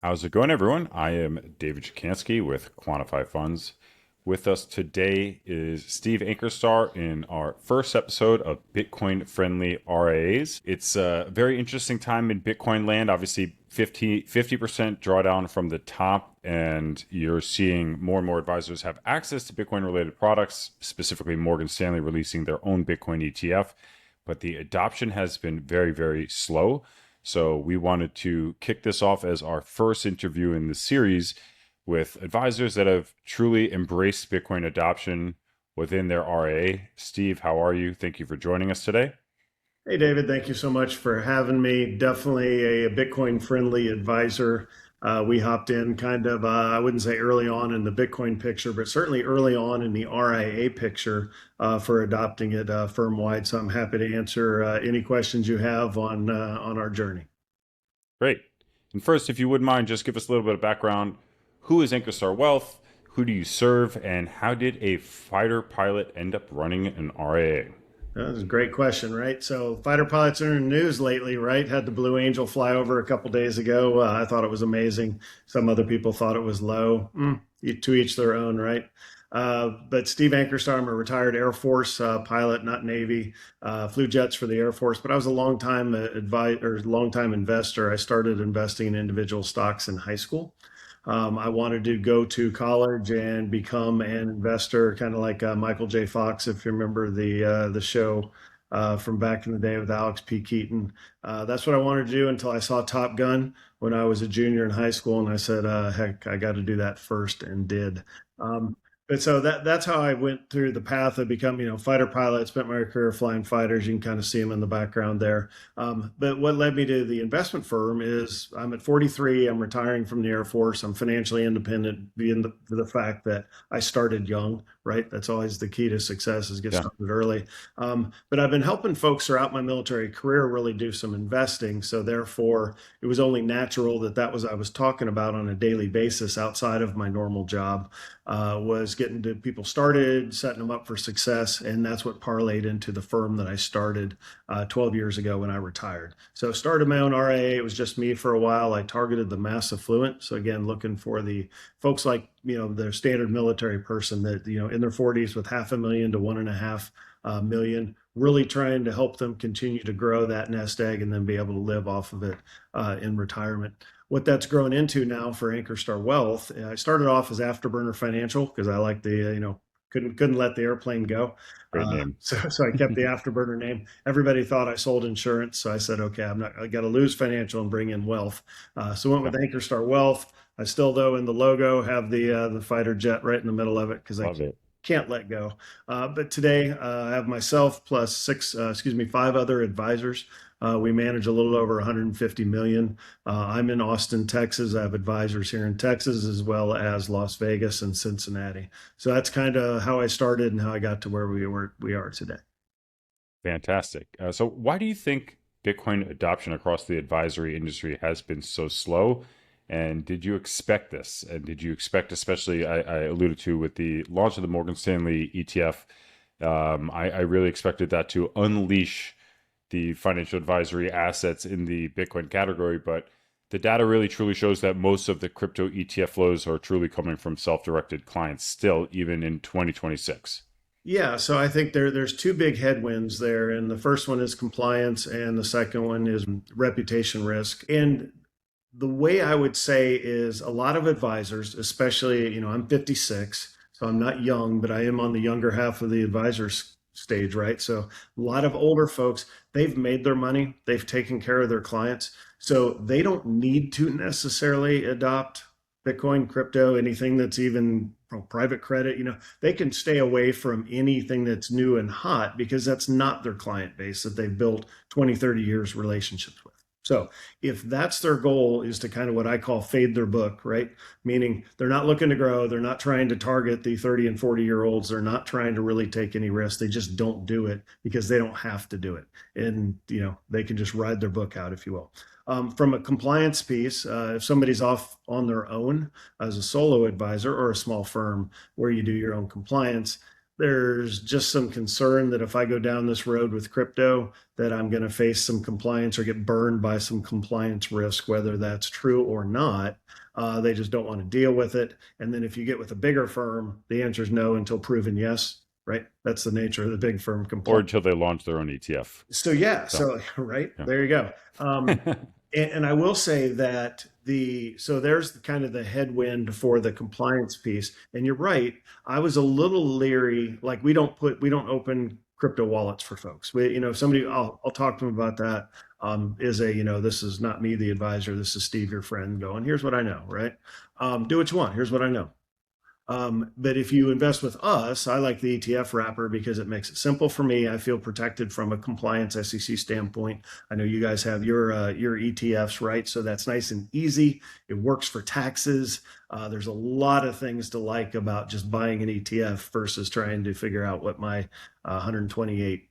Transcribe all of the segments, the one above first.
How's it going, everyone? I am David Dziekanski with Quantify Funds. With us today is Steve Ankerstar in our first episode of Bitcoin friendly RIAs. It's a very interesting time in Bitcoin land. Obviously, 50% drawdown from the top, and you're seeing more and more advisors have access to Bitcoin related products, specifically Morgan Stanley releasing their own Bitcoin ETF. But the adoption has been very, very slow. So we wanted to kick this off as our first interview in the series with advisors that have truly embraced Bitcoin adoption within their RA. Steve, how are you? Thank you for joining us today. Hey, David, thank you so much for having me. Definitely a Bitcoin friendly advisor. We hopped in kind of, I wouldn't say early on in the Bitcoin picture, but certainly early on in the RIA picture for adopting it firm wide. So I'm happy to answer any questions you have on our journey. Great. And first, if you wouldn't mind, just give us a little bit of background. Who is Ankerstar Wealth? Who do you serve? And how did a fighter pilot end up running an RIA? That's a great question, right? So fighter pilots are in the news lately, right? Had the Blue Angel fly over a couple days ago. I thought it was amazing. Some other people thought it was low. To each their own, right? But Steve Ankerstar, I'm a retired Air Force pilot, not Navy. Flew jets for the Air Force, but I was a long time long time investor. I started investing in individual stocks in high school. I wanted to go to college and become an investor, kind of like Michael J. Fox, if you remember the show from back in the day with Alex P. Keaton. That's what I wanted to do until I saw Top Gun when I was a junior in high school, and I said, "Heck, I got to do that first," and did. Um, but so that's how I went through the path of becoming, fighter pilot. Spent my career flying fighters. You can kind of see them in the background there. But what led me to the investment firm is I'm at 43. I'm retiring from the Air Force. I'm financially independent, being the fact that I started young, right? That's always the key to success is get Yeah. started early. But I've been helping folks throughout my military career really do some investing. So therefore, it was only natural that was I was talking about on a daily basis outside of my normal job. Was getting to people started, setting them up for success, and that's what parlayed into the firm that I started 12 years ago when I retired. So started my own RIA. It was just me for a while. I targeted the mass affluent. So again, looking for the folks like the standard military person that in their 40s with 500,000 to 1.5 million, really trying to help them continue to grow that nest egg and then be able to live off of it in retirement. What that's grown into now for Ankerstar Wealth, I started off as Afterburner Financial because I like the couldn't let the airplane go. Great name. So I kept the Afterburner name. Everybody thought I sold insurance, so I said, okay, I got to lose financial and bring in wealth. So I went Yeah. with Ankerstar Wealth. I still, though, in the logo have the fighter jet right in the middle of it because I Love it. can't let go. But today I have myself plus five other advisors. We manage a little over 150 million. I'm in Austin, Texas. I have advisors here in Texas as well as Las Vegas and Cincinnati. So that's kind of how I started and how I got to where we are today. Fantastic. So why do you think Bitcoin adoption across the advisory industry has been so slow? And did you expect this? And did you expect, especially I alluded to with the launch of the Morgan Stanley ETF, I really expected that to unleash the financial advisory assets in the Bitcoin category, but the data really truly shows that most of the crypto ETF flows are truly coming from self-directed clients still, even in 2026. Yeah, so I think there's two big headwinds there, and the first one is compliance, and the second one is reputation risk. And the way I would say is a lot of advisors, especially, I'm 56, so I'm not young, but I am on the younger half of the advisors stage, right? So a lot of older folks, they've made their money, they've taken care of their clients, so they don't need to necessarily adopt Bitcoin, crypto, anything that's even private credit. They can stay away from anything that's new and hot because that's not their client base that they've built 20, 30 years relationships with. So if that's their goal is to kind of what I call fade their book, right? Meaning they're not looking to grow. They're not trying to target the 30 and 40-year-olds. They're not trying to really take any risks. They just don't do it because they don't have to do it. And, they can just ride their book out, if you will. From a compliance piece, if somebody's off on their own as a solo advisor or a small firm where you do your own compliance, there's just some concern that if I go down this road with crypto, that I'm going to face some compliance or get burned by some compliance risk, whether that's true or not. They just don't want to deal with it. And then if you get with a bigger firm, the answer is no until proven yes, right? That's the nature of the big firm Or compliance. until they launch their own ETF. So yeah, So, so right yeah. there you go. And I will say that so there's kind of the headwind for the compliance piece. And you're right. I was a little leery. Like we don't open crypto wallets for folks. Somebody I'll talk to them about that. Is this is not me, the advisor. This is Steve, your friend, going, here's what I know, right? Do what you want. Here's what I know. But if you invest with us, I like the ETF wrapper because it makes it simple for me. I feel protected from a compliance SEC standpoint. I know you guys have your ETFs, right? So that's nice and easy. It works for taxes. There's a lot of things to like about just buying an ETF versus trying to figure out what my 128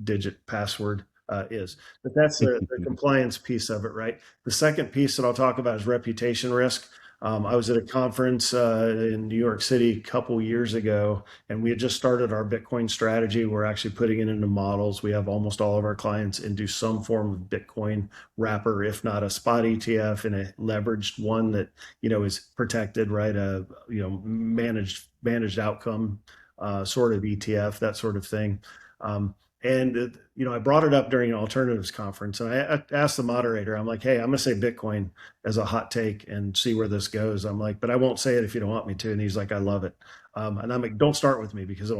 digit password is. But that's the compliance piece of it, right? The second piece that I'll talk about is reputation risk. I was at a conference in New York City a couple years ago, and we had just started our Bitcoin strategy. We're actually putting it into models. We have almost all of our clients into some form of Bitcoin wrapper, if not a spot ETF and a leveraged one that is protected, right? A managed outcome sort of ETF, that sort of thing. And I brought it up during an alternatives conference, and I asked the moderator, I'm like, hey, I'm going to say Bitcoin as a hot take and see where this goes. I'm like, but I won't say it if you don't want me to. And he's like, I love it. And I'm like, don't start with me because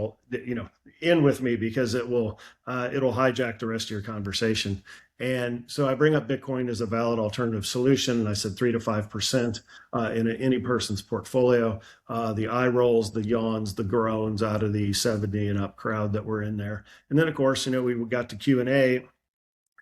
end with me because it'll hijack the rest of your conversation. And so I bring up Bitcoin as a valid alternative solution. And I said 3 to 5% in any person's portfolio. The eye rolls, the yawns, the groans out of the 70 and up crowd that were in there. And then, of course, we got to Q&A,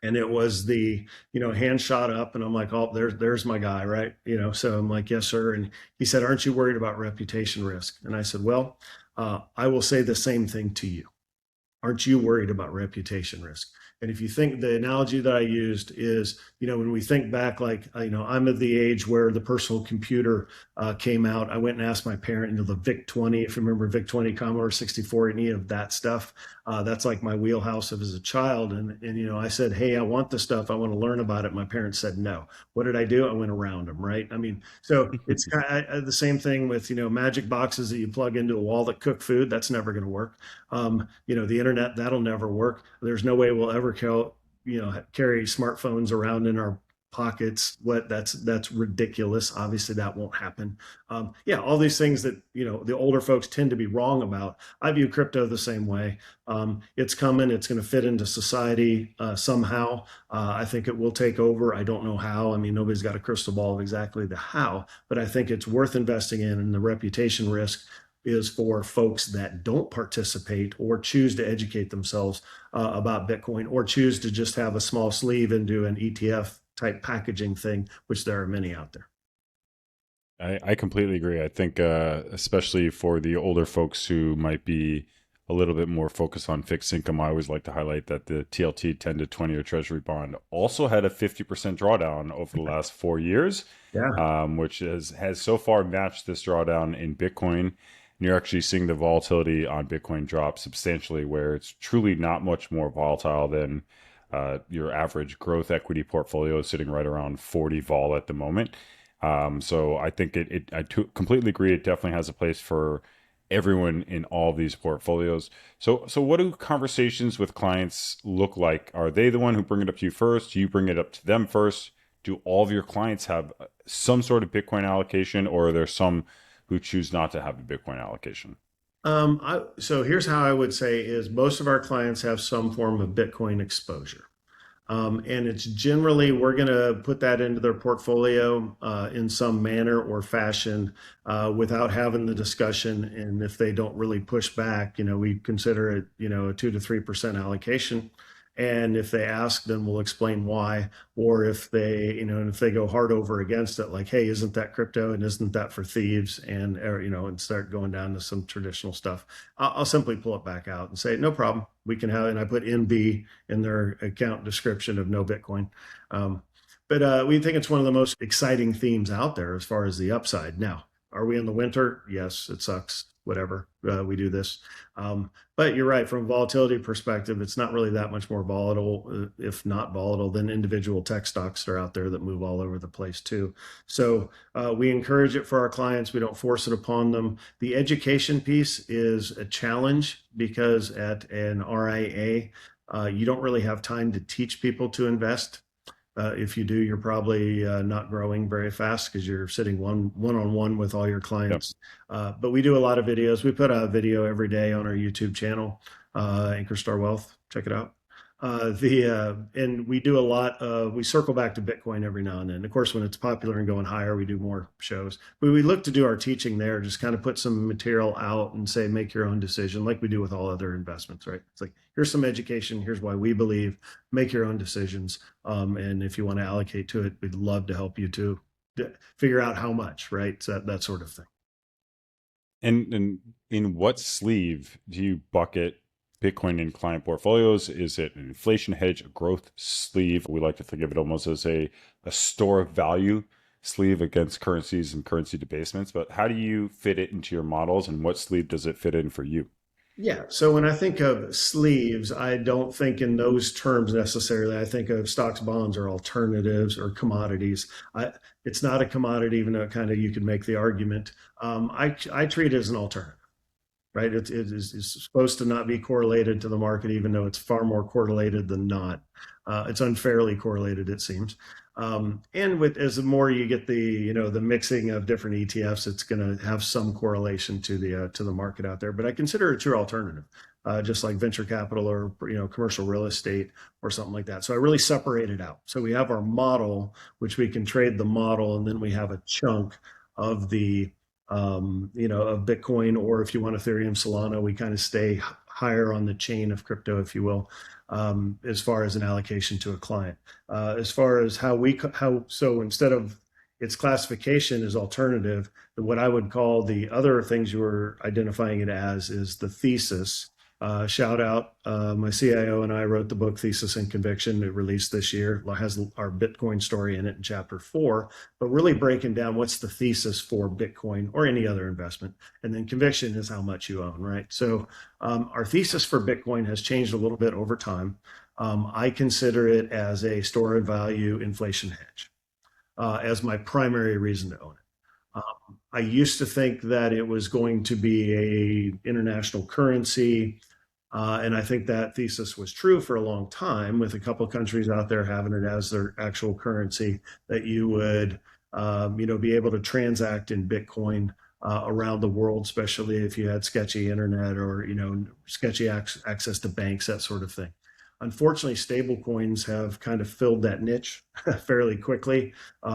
and it was the hand shot up, and I'm like, oh, there's my guy, right? So I'm like, yes, sir. And he said, aren't you worried about reputation risk? And I said, well, I will say the same thing to you. Aren't you worried about reputation risk? And if you think, the analogy that I used is, when we think back, like, I'm of the age where the personal computer came out. I went and asked my parent, the VIC-20, if you remember VIC-20, Commodore 64, any of that stuff. That's like my wheelhouse as a child. And I said, hey, I want this stuff. I want to learn about it. My parents said no. What did I do? I went around them, right? I mean, so it's kind of the same thing with, magic boxes that you plug into a wall that cook food. That's never going to work. The internet, that'll never work. There's no way we'll ever carry smartphones around in our pockets. That's ridiculous. Obviously that won't happen. All these things that the older folks tend to be wrong about. I view crypto the same way. It's coming. It's going to fit into society somehow. I think it will take over. I don't know how. I mean, nobody's got a crystal ball of exactly the how, but I think it's worth investing in. And the reputation risk is for folks that don't participate or choose to educate themselves about Bitcoin, or choose to just have a small sleeve and do an ETF type packaging thing, which there are many out there. I completely agree. I think, especially for the older folks who might be a little bit more focused on fixed income, I always like to highlight that the TLT 10 to 20 year Treasury bond also had a 50% drawdown over the last 4 years, Yeah. which has so far matched this drawdown in Bitcoin. And you're actually seeing the volatility on Bitcoin drop substantially, where it's truly not much more volatile than your average growth equity portfolio, sitting right around 40 vol at the moment. So I think completely agree. It definitely has a place for everyone in all of these portfolios. So what do conversations with clients look like? Are they the one who bring it up to you first? Do you bring it up to them first? Do all of your clients have some sort of Bitcoin allocation, or are there some who choose not to have a Bitcoin allocation? So here's how I would say is most of our clients have some form of Bitcoin exposure. And it's generally, we're going to put that into their portfolio in some manner or fashion without having the discussion. And if they don't really push back, we consider it, a 2 to 3% allocation. And if they ask, then we'll explain why. Or if if they go hard over against it, like, hey, isn't that crypto and isn't that for thieves? And start going down to some traditional stuff, I'll simply pull it back out and say, no problem. We can have, and I put NB in their account description of no Bitcoin. But we think it's one of the most exciting themes out there as far as the upside. Now, are we in the winter? Yes, it sucks. whatever, we do this. But you're right, from a volatility perspective, it's not really that much more volatile, if not volatile, than individual tech stocks that are out there that move all over the place too. So we encourage it for our clients. We don't force it upon them. The education piece is a challenge because at an RIA, you don't really have time to teach people to invest. If you do, you're probably not growing very fast because you're sitting on one with all your Yep. clients. But we do a lot of videos. We put out a video every day on our YouTube channel, Ankerstar Wealth. Check it out. And we do a lot of, we circle back to Bitcoin every now and then. Of course, when it's popular and going higher, we do more shows. But we look to do our teaching there, just kind of put some material out and say, make your own decision, like we do with all other investments, right? It's like, here's some education. Here's why we believe, make your own decisions. And if you want to allocate to it, we'd love to help you to figure out how much, right? So that sort of thing. And in what sleeve do you bucket Bitcoin in client portfolios? Is it an inflation hedge, a growth sleeve? We like to think of it almost as a store of value sleeve against currencies and currency debasements. But how do you fit it into your models, and what sleeve does it fit in for you? Yeah. So when I think of sleeves, I don't think in those terms necessarily. I think of stocks, bonds, or alternatives or commodities. It's not a commodity, even though kind of you could make the argument. I treat it as an alternative, right? It's supposed to not be correlated to the market, even though it's far more correlated than not. It's unfairly correlated, it seems. And with as the more you get the mixing of different ETFs, it's going to have some correlation to the market out there. But I consider it a true alternative, just like venture capital or commercial real estate or something like that. So I really separate it out. So we have our model, which we can trade the model, and then we have a chunk of the of Bitcoin, or if you want Ethereum, Solana, we kind of stay higher on the chain of crypto, if you will, as far as an allocation to a client. As far as so instead of its classification as alternative, what I would call the other things you were identifying it as is the thesis. Shout out, my CIO and I wrote the book Thesis and Conviction. It released this year. It has our Bitcoin story in it in chapter 4, but really breaking down what's the thesis for Bitcoin or any other investment. And then conviction is how much you own, right? So our thesis for Bitcoin has changed a little bit over time. I consider it as a store of value inflation hedge as my primary reason to own it. I used to think that it was going to be a international currency, and I think that thesis was true for a long time, with a couple of countries out there having it as their actual currency, that you would, be able to transact in Bitcoin around the world, especially if you had sketchy internet or sketchy access to banks, that sort of thing. Unfortunately, stable coins have kind of filled that niche fairly quickly,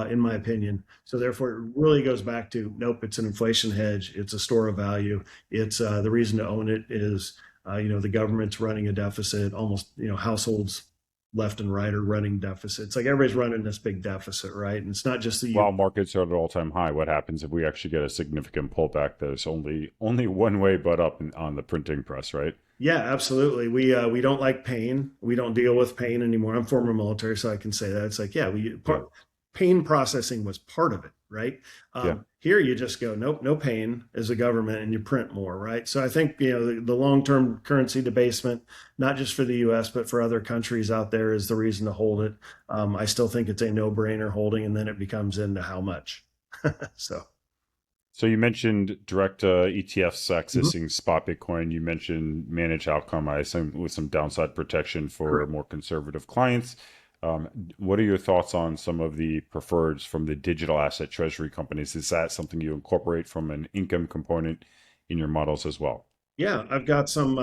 in my opinion. So therefore, it really goes back to, nope, it's an inflation hedge. It's a store of value. It's the reason to own it is, the government's running a deficit. Almost, households left and right are running deficits. Like everybody's running this big deficit, right? And it's not just the While markets are at an all-time high, what happens if we actually get a significant pullback? There's only one way but up on the printing press, right? Yeah, absolutely. We don't like pain. We don't deal with pain anymore. I'm former military, so I can say that. It's like, yeah, Yeah. pain processing was part of it, right? Yeah. Here you just go, nope, no pain as a government, and you print more, right? So I think the long-term currency debasement, not just for the U.S. but for other countries out there, is the reason to hold it. I still think it's a no-brainer holding, and then it becomes into how much. So. So you mentioned direct ETFs accessing spot Bitcoin. You mentioned managed outcome, I assume, with some downside protection for Correct. more conservative clients. What are your thoughts on some of the preferreds from the digital asset treasury companies? Is that something you incorporate from an income component in your models as well? Yeah, I've got some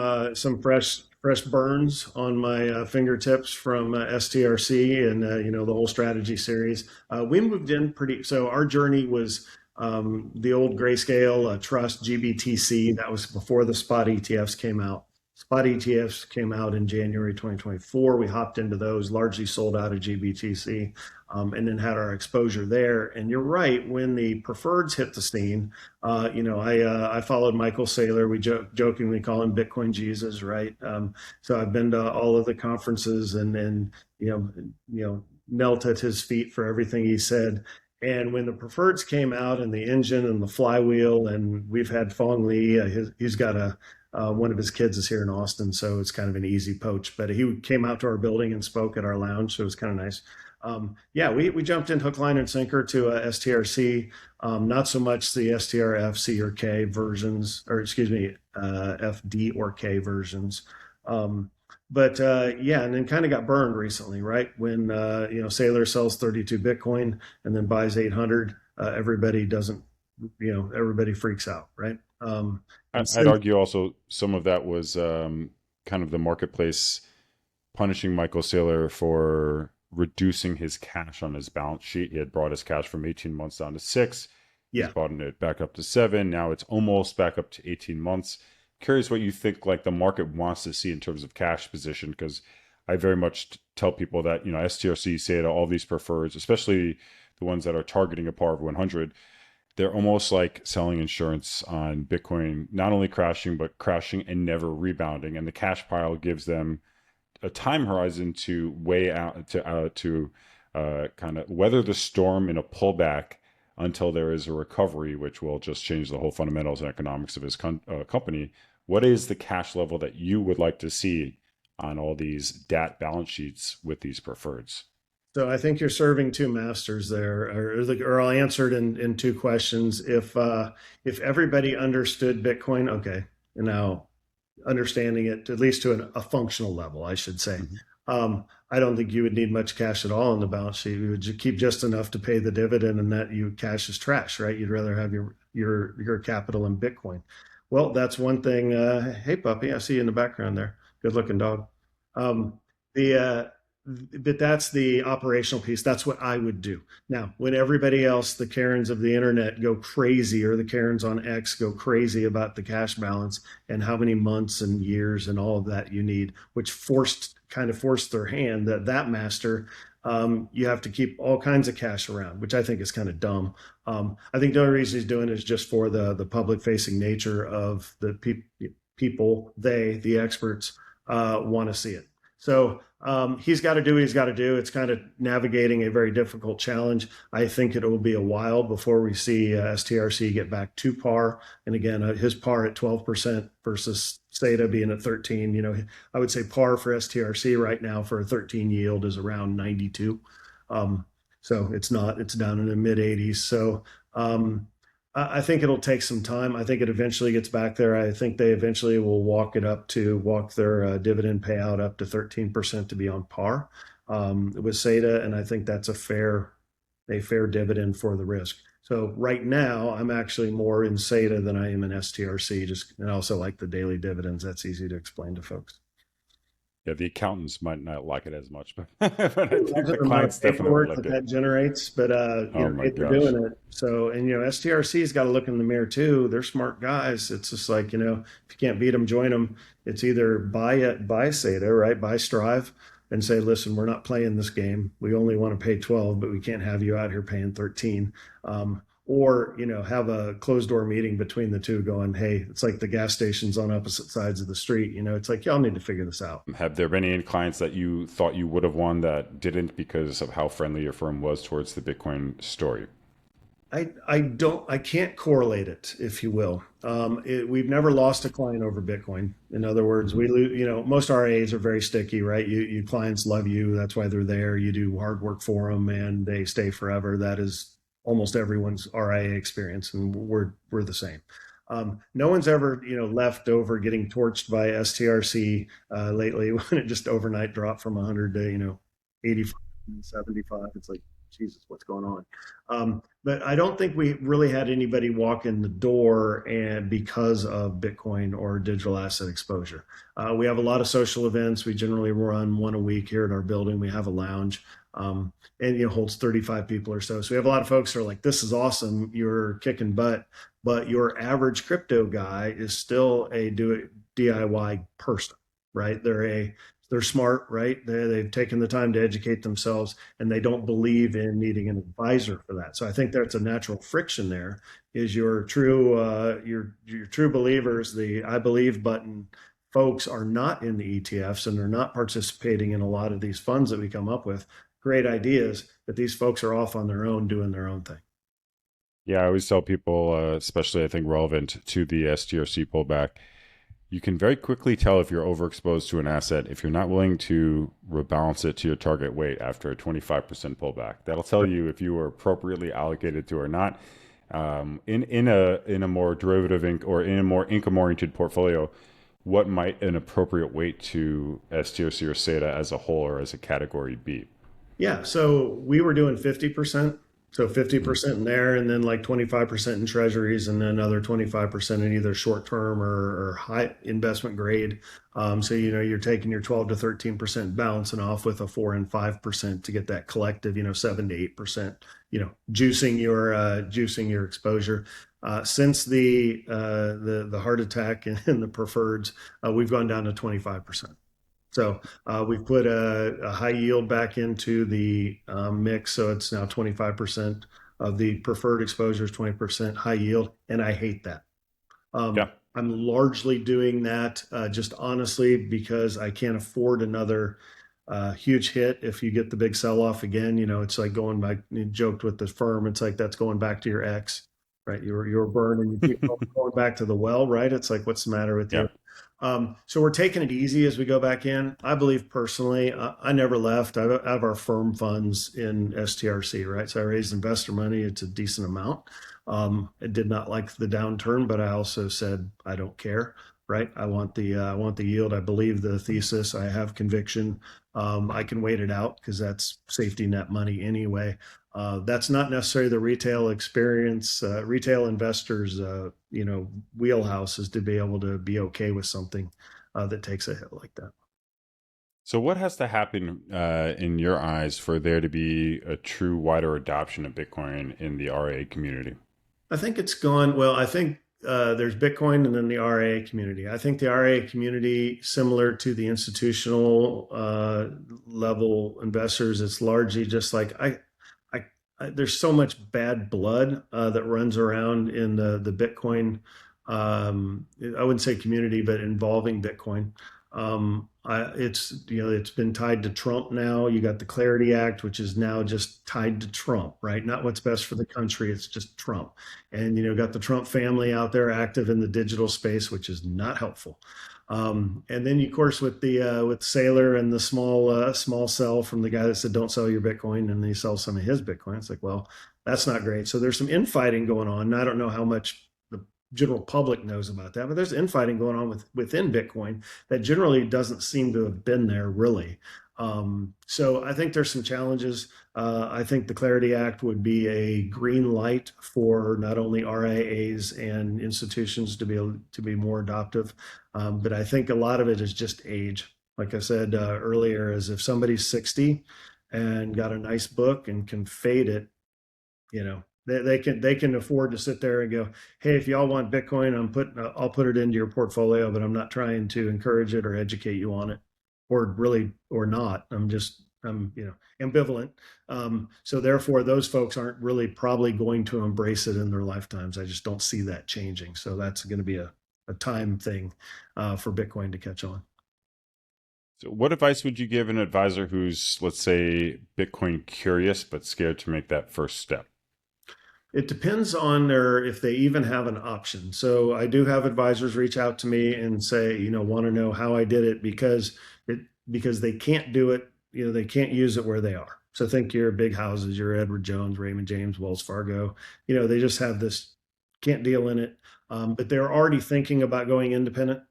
fresh burns on my fingertips from STRC and the whole strategy series. We moved in pretty. So our journey was the old Grayscale Trust GBTC. That was before the spot ETFs came out. Spot ETFs came out in January 2024. We hopped into those, largely sold out of GBTC, and then had our exposure there. And you're right, when the preferreds hit the scene, I followed Michael Saylor. We jokingly call him Bitcoin Jesus, right? So I've been to all of the conferences and knelt at his feet for everything he said. And when the preferreds came out and the engine and the flywheel, and we've had Fong Lee, he's got one of his kids is here in Austin, so it's kind of an easy poach. But he came out to our building and spoke at our lounge, so it was kind of nice. Yeah, we jumped in hook, line, and sinker to STRC. Not so much the STRF, C or K versions, or excuse me, FD or K versions. Um, but yeah, and then kind of got burned recently, right? When Saylor sells 32 Bitcoin and then buys 800, everybody doesn't, everybody freaks out, right? And I'd since argue also some of that was kind of the marketplace punishing Michael Saylor for reducing his cash on his balance sheet. He had brought his cash from 18 months down to 6. He's yeah, brought it back up to 7. Now it's almost back up to 18 months. Curious what you think like the market wants to see in terms of cash position, because I very much tell people that, STRC, SATA, all these prefers, especially the ones that are targeting a par of 100, they're almost like selling insurance on Bitcoin, not only crashing, but crashing and never rebounding. And the cash pile gives them a time horizon to weigh out to kind of weather the storm in a pullback until there is a recovery, which will just change the whole fundamentals and economics of his company. What is the cash level that you would like to see on all these DAT balance sheets with these preferreds? so I think you're serving two masters there, or I'll answer it in two questions. If everybody understood Bitcoin, okay, and now understanding it at least to a functional level, I should say. Mm-hmm. I don't think you would need much cash at all on the balance sheet. You would keep just enough to pay the dividend, and that you cash is trash, right? You'd rather have your capital in Bitcoin. Well, that's one thing. Hey, puppy, I see you in the background there. Good looking dog. Um, the but that's the operational piece. That's what I would do. Now, when everybody else, the Karens of the internet, go crazy, or the Karens on X go crazy about the cash balance and how many months and years and all of that you need, which kind of forced their hand, that master, you have to keep all kinds of cash around, which I think is kind of dumb. I think the only reason he's doing it is just for the public facing nature of the people, the experts, want to see it. So he's got to do what he's got to do. It's kind of navigating a very difficult challenge. I think it will be a while before we see STRC get back to par. And again, his par at 12% versus SATA being at 13. I would say par for STRC right now for a 13 yield is around 92. So it's down in the mid 80s. So I think it'll take some time. I think it eventually gets back there. I think they eventually will walk their dividend payout up to 13% to be on par with SATA, and I think that's a fair dividend for the risk. So right now, I'm actually more in SATA than I am in STRC. And I also like the daily dividends. That's easy to explain to folks. Yeah, the accountants might not like it as much, but, but I think The the amount clients of definitely paperwork like that it. that generates, but Oh my hey, they're gosh. doing it. So, and STRC's got to look in the mirror too. They're smart guys. It's just like, if you can't beat them, join them. It's either buy SATA, right? Buy Strive and say, listen, we're not playing this game. We only want to pay 12, but we can't have you out here paying 13. Or have a closed door meeting between the two going, hey, it's like the gas stations on opposite sides of the street. It's like, y'all need to figure this out. Have there been any clients that you thought you would have won that didn't because of how friendly your firm was towards the Bitcoin story? I can't correlate it, if you will. We've never lost a client over Bitcoin. In other words, Mm-hmm. we lose, most RAs are very sticky, right? You clients love you. That's why they're there. You do hard work for them and they stay forever. That is almost everyone's RIA experience. And we're the same. No one's ever, left over getting torched by STRC lately when it just overnight dropped from 100 to, 85 and 75. It's like, Jesus, what's going on? But I don't think we really had anybody walk in the door and because of Bitcoin or digital asset exposure. We have a lot of social events. We generally run one a week here at our building. We have a lounge. And holds 35 people or so. So we have a lot of folks who are like, this is awesome. You're kicking butt, but your average crypto guy is still a DIY person, right? They're smart, right? They've taken the time to educate themselves and they don't believe in needing an advisor for that. So I think there's a natural friction there is your true believers, the I believe button folks are not in the ETFs and they're not participating in a lot of these funds that we come up with. great ideas, but these folks are off on their own doing their own thing. Yeah, I always tell people, especially I think relevant to the STRC pullback, you can very quickly tell if you're overexposed to an asset if you're not willing to rebalance it to your target weight after a 25% pullback. That'll tell you if you were appropriately allocated to or not. In a more derivative or in a more income oriented portfolio, what might an appropriate weight to STRC or SETA as a whole or as a category be? Yeah, so we were doing 50%. So Mhm. 50% in there, and then like 25% in treasuries, and then another 25% in either short term or high investment grade. So, you're taking your 12 to 13% balancing off with a 4 and 5% to get that collective, 7 to 8%, juicing your exposure. Since the heart attack and the preferreds, we've gone down to 25%. So we've put a high yield back into the mix. So it's now 25% of the preferred exposure is 20% high yield. And I hate that. Yeah. I'm largely doing that just honestly because I can't afford another huge hit if you get the big sell off again. It's like going back, you joked with the firm. It's like that's going back to your ex, right? You were burned and you keep going back to the well, right? It's like, what's the matter with Yeah. you? So we're taking it easy as we go back in. I believe personally, I never left. I have our firm funds in STRC, right? So I raised investor money. It's a decent amount. I did not like the downturn, but I also said I don't care, right? I want the yield. I believe the thesis. I have conviction. I can wait it out because that's safety net money anyway. That's not necessarily the retail experience. Retail investors, wheelhouse is to be able to be okay with something that takes a hit like that. So, what has to happen in your eyes for there to be a true wider adoption of Bitcoin in the RA community? I think it's gone. Well, I think there's Bitcoin and then the RA community. I think the RA community, similar to the institutional level investors, it's largely just like there's so much bad blood that runs around in the Bitcoin. I wouldn't say community, but involving Bitcoin. It's been tied to Trump now. You got the Clarity Act, which is now just tied to Trump, right? Not what's best for the country. It's just Trump, and got the Trump family out there active in the digital space, which is not helpful. And then, of course, with Saylor and the small sell from the guy that said don't sell your Bitcoin, and then he sells some of his Bitcoin. It's like, well, that's not great. So there's some infighting going on. And I don't know how much the general public knows about that, but there's infighting going on within Bitcoin that generally doesn't seem to have been there really. So I think there's some challenges. I think the Clarity Act would be a green light for not only RIAs and institutions to be more adoptive, but I think a lot of it is just age. Like I said earlier, is if somebody's 60 and got a nice book and can fade it, they can afford to sit there and go, hey, if y'all want Bitcoin, I'll put it into your portfolio, but I'm not trying to encourage it or educate you on it, or not. I'm ambivalent. So therefore, those folks aren't really probably going to embrace it in their lifetimes. I just don't see that changing. So that's going to be a time thing for Bitcoin to catch on. So, what advice would you give an advisor who's, let's say, Bitcoin curious but scared to make that first step? It depends on if they even have an option. So I do have advisors reach out to me and say, want to know how I did it because they can't do it, they can't use it where they are. So think your big houses, your Edward Jones, Raymond James, Wells Fargo, they just have this can't deal in it. But they're already thinking about going independent,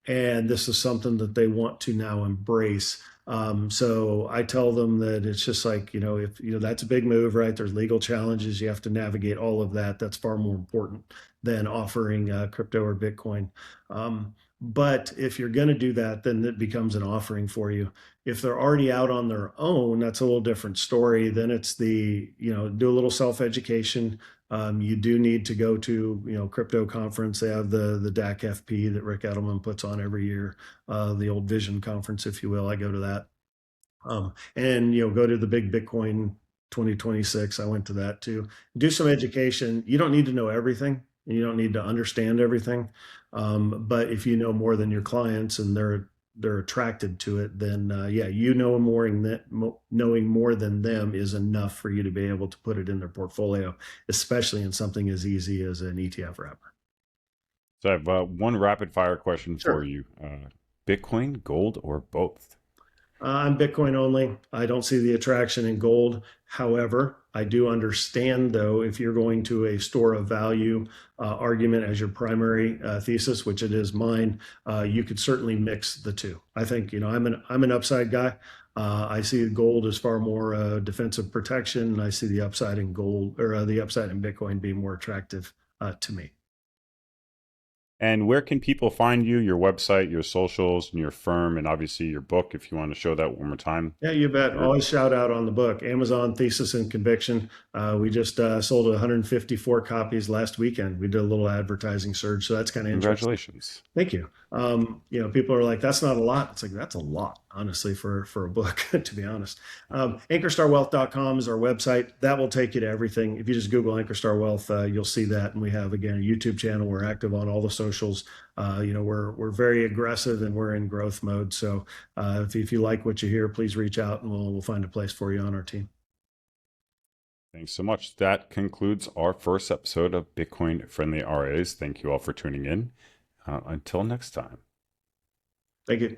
and this is something that they want to now embrace. So I tell them that it's just like, if that's a big move, right? There's legal challenges, you have to navigate all of that. That's far more important than offering crypto or Bitcoin. But if you're going to do that, then it becomes an offering for you. If they're already out on their own, that's a little different story. Then it's do a little self education. You do need to go to, crypto conference. They have the DAC FP that Rick Edelman puts on every year, the old Vision conference, if you will. I go to that. And, go to the big Bitcoin 2026. I went to that too. Do some education. You don't need to know everything. You don't need to understand everything. But if you know more than your clients and they're they're attracted to it, then yeah, knowing more than them is enough for you to be able to put it in their portfolio, especially in something as easy as an ETF wrapper. So I have one rapid fire question for Sure. you. Bitcoin, gold, or both? I'm Bitcoin only. I don't see the attraction in gold. However, I do understand, though, if you're going to a store of value argument as your primary thesis, which it is mine, you could certainly mix the two. I think, I'm an upside guy. I see gold as far more defensive protection, and I see the upside in gold or the upside in Bitcoin being more attractive to me. And where can people find you, your website, your socials, and your firm, and obviously your book, if you want to show that one more time? Yeah, you bet. Your Always shout out on the book, Amazon Thesis and Conviction. We just sold 154 copies last weekend. We did a little advertising surge, so that's kind of interesting. congratulations. Thank you. People are like, "That's not a lot." It's like that's a lot, honestly, for a book. To be honest, AnkerstarWealth.com is our website. That will take you to everything. If you just Google Ankerstar Wealth, you'll see that. And we have again a YouTube channel. We're active on all the socials. We're very aggressive and we're in growth mode. So if you like what you hear, please reach out and we'll find a place for you on our team. Thanks so much. That concludes our first episode of Bitcoin Friendly RAs. Thank you all for tuning in. Until next time. Thank you.